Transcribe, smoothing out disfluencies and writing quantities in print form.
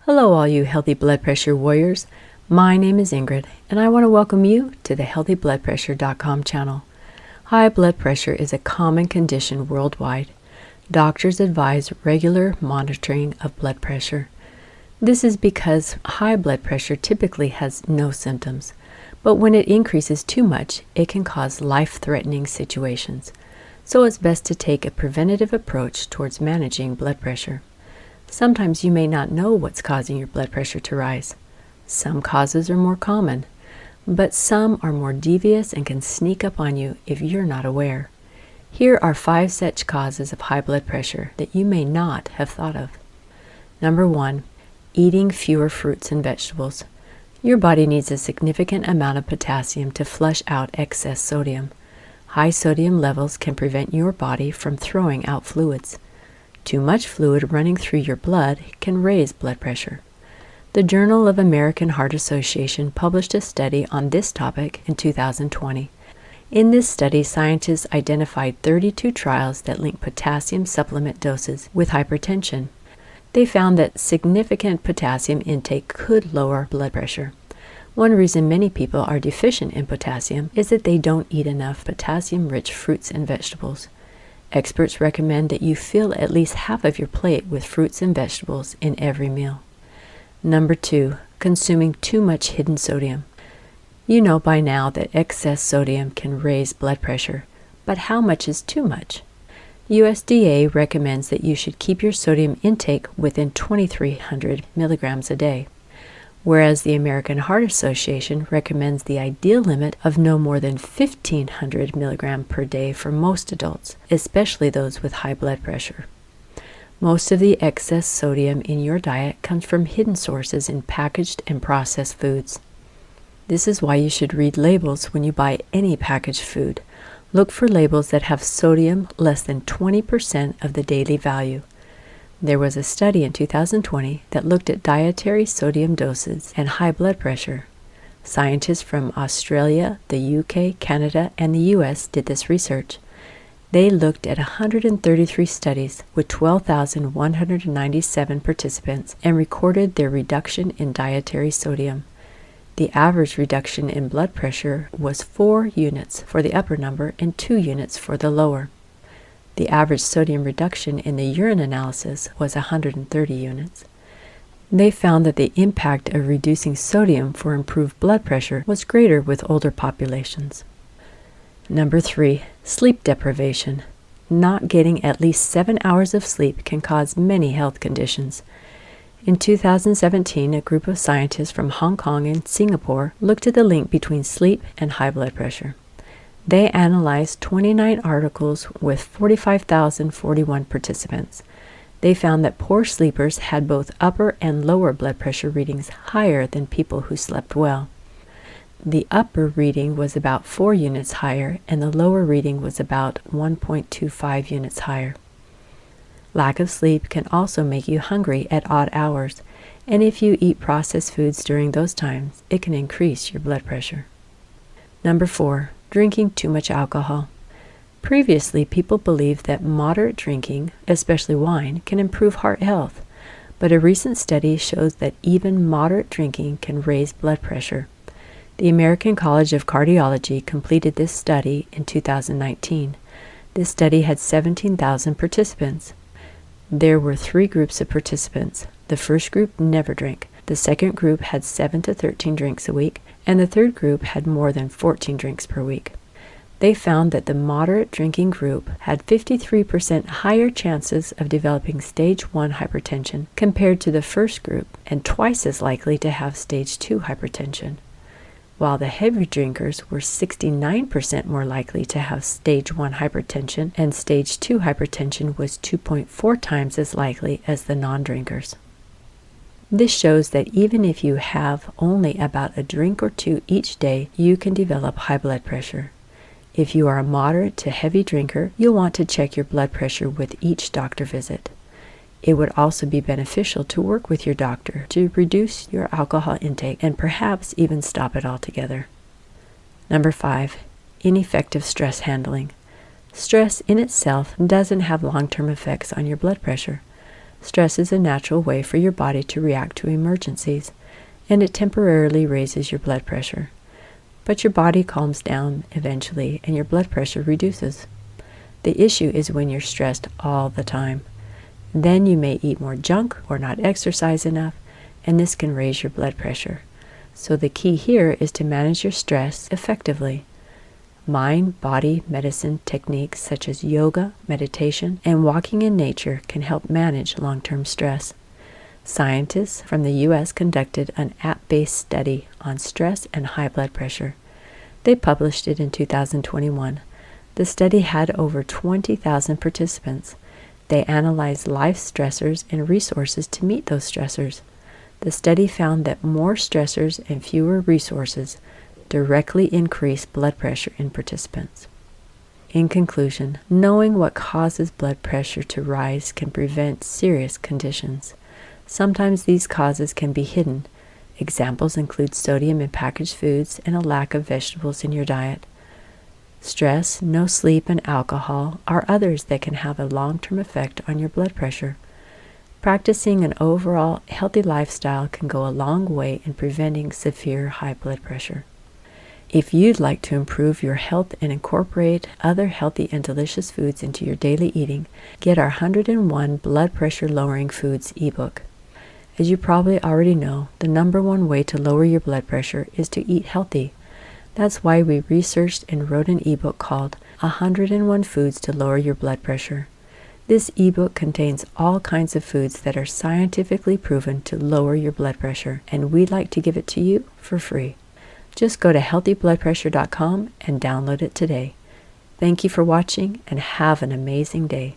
Hello all you healthy blood pressure warriors. My name is Ingrid and I want to welcome you to the healthybloodpressure.com channel. High blood pressure is a common condition worldwide. Doctors advise regular monitoring of blood pressure. This is because high blood pressure typically has no symptoms, but when it increases too much, it can cause life-threatening situations. So it's best to take a preventative approach towards managing blood pressure. Sometimes you may not know what's causing your blood pressure to rise. Some causes are more common, but some are more devious and can sneak up on you if you're not aware. Here are 5 such causes of high blood pressure that you may not have thought of. Number 1, eating fewer fruits and vegetables. Your body needs a significant amount of potassium to flush out excess sodium. High sodium levels can prevent your body from throwing out fluids. Too much fluid running through your blood can raise blood pressure. The Journal of American Heart Association published a study on this topic in 2020. In this study, scientists identified 32 trials that link potassium supplement doses with hypertension. They found that significant potassium intake could lower blood pressure. One reason many people are deficient in potassium is that they don't eat enough potassium-rich fruits and vegetables. Experts recommend that you fill at least half of your plate with fruits and vegetables in every meal. Number 2, consuming too much hidden sodium. You know by now that excess sodium can raise blood pressure, but how much is too much? USDA recommends that you should keep your sodium intake within 2,300 milligrams a day, whereas the American Heart Association recommends the ideal limit of no more than 1,500 milligrams per day for most adults, especially those with high blood pressure. Most of the excess sodium in your diet comes from hidden sources in packaged and processed foods. This is why you should read labels when you buy any packaged food. Look for labels that have sodium less than 20% of the daily value. There was a study in 2020 that looked at dietary sodium doses and high blood pressure. Scientists from Australia, the UK, Canada, and the US did this research. They looked at 133 studies with 12,197 participants and recorded their reduction in dietary sodium. The average reduction in blood pressure was 4 units for the upper number and 2 units for the lower. The average sodium reduction in the urine analysis was 130 units. They found that the impact of reducing sodium for improved blood pressure was greater with older populations. Number 3, sleep deprivation. Not getting at least 7 hours of sleep can cause many health conditions. In 2017, a group of scientists from Hong Kong and Singapore looked at the link between sleep and high blood pressure. They analyzed 29 articles with 45,041 participants. They found that poor sleepers had both upper and lower blood pressure readings higher than people who slept well. The upper reading was about 4 units higher, and the lower reading was about 1.25 units higher. Lack of sleep can also make you hungry at odd hours, and if you eat processed foods during those times, it can increase your blood pressure. Number 4, drinking too much alcohol. Previously, people believed that moderate drinking, especially wine, can improve heart health, but a recent study shows that even moderate drinking can raise blood pressure. The American College of Cardiology completed this study in 2019. This study had 17,000 participants. There were 3 groups of participants. The first group never drank. The second group had 7 to 13 drinks a week, and the third group had more than 14 drinks per week. They found that the moderate drinking group had 53% higher chances of developing stage 1 hypertension compared to the first group, and twice as likely to have stage 2 hypertension, while the heavy drinkers were 69% more likely to have stage 1 hypertension, and stage 2 hypertension was 2.4 times as likely as the non-drinkers. This shows that even if you have only about a drink or 2 each day, you can develop high blood pressure. If you are a moderate to heavy drinker, you'll want to check your blood pressure with each doctor visit. It would also be beneficial to work with your doctor to reduce your alcohol intake and perhaps even stop it altogether. Number 5, ineffective stress handling. Stress in itself doesn't have long-term effects on your blood pressure. Stress is a natural way for your body to react to emergencies, and it temporarily raises your blood pressure. But your body calms down eventually, and your blood pressure reduces. The issue is when you're stressed all the time. Then you may eat more junk or not exercise enough, and this can raise your blood pressure. So the key here is to manage your stress effectively. Mind, body, medicine techniques such as yoga, meditation, and walking in nature can help manage long-term stress. Scientists from the U.S. conducted an app-based study on stress and high blood pressure. They published it in 2021. The study had over 20,000 participants. They analyzed life stressors and resources to meet those stressors. The study found that more stressors and fewer resources directly increase blood pressure in participants. In conclusion, knowing what causes blood pressure to rise can prevent serious conditions. Sometimes these causes can be hidden. Examples include sodium in packaged foods and a lack of vegetables in your diet. Stress, no sleep, and alcohol are others that can have a long-term effect on your blood pressure. Practicing an overall healthy lifestyle can go a long way in preventing severe high blood pressure. If you'd like to improve your health and incorporate other healthy and delicious foods into your daily eating, get our 101 Blood Pressure Lowering Foods ebook. As you probably already know, the number one way to lower your blood pressure is to eat healthy. That's why we researched and wrote an ebook called 101 Foods to Lower Your Blood Pressure. This ebook contains all kinds of foods that are scientifically proven to lower your blood pressure, and we'd like to give it to you for free. Just go to healthybloodpressure.com and download it today. Thank you for watching and have an amazing day.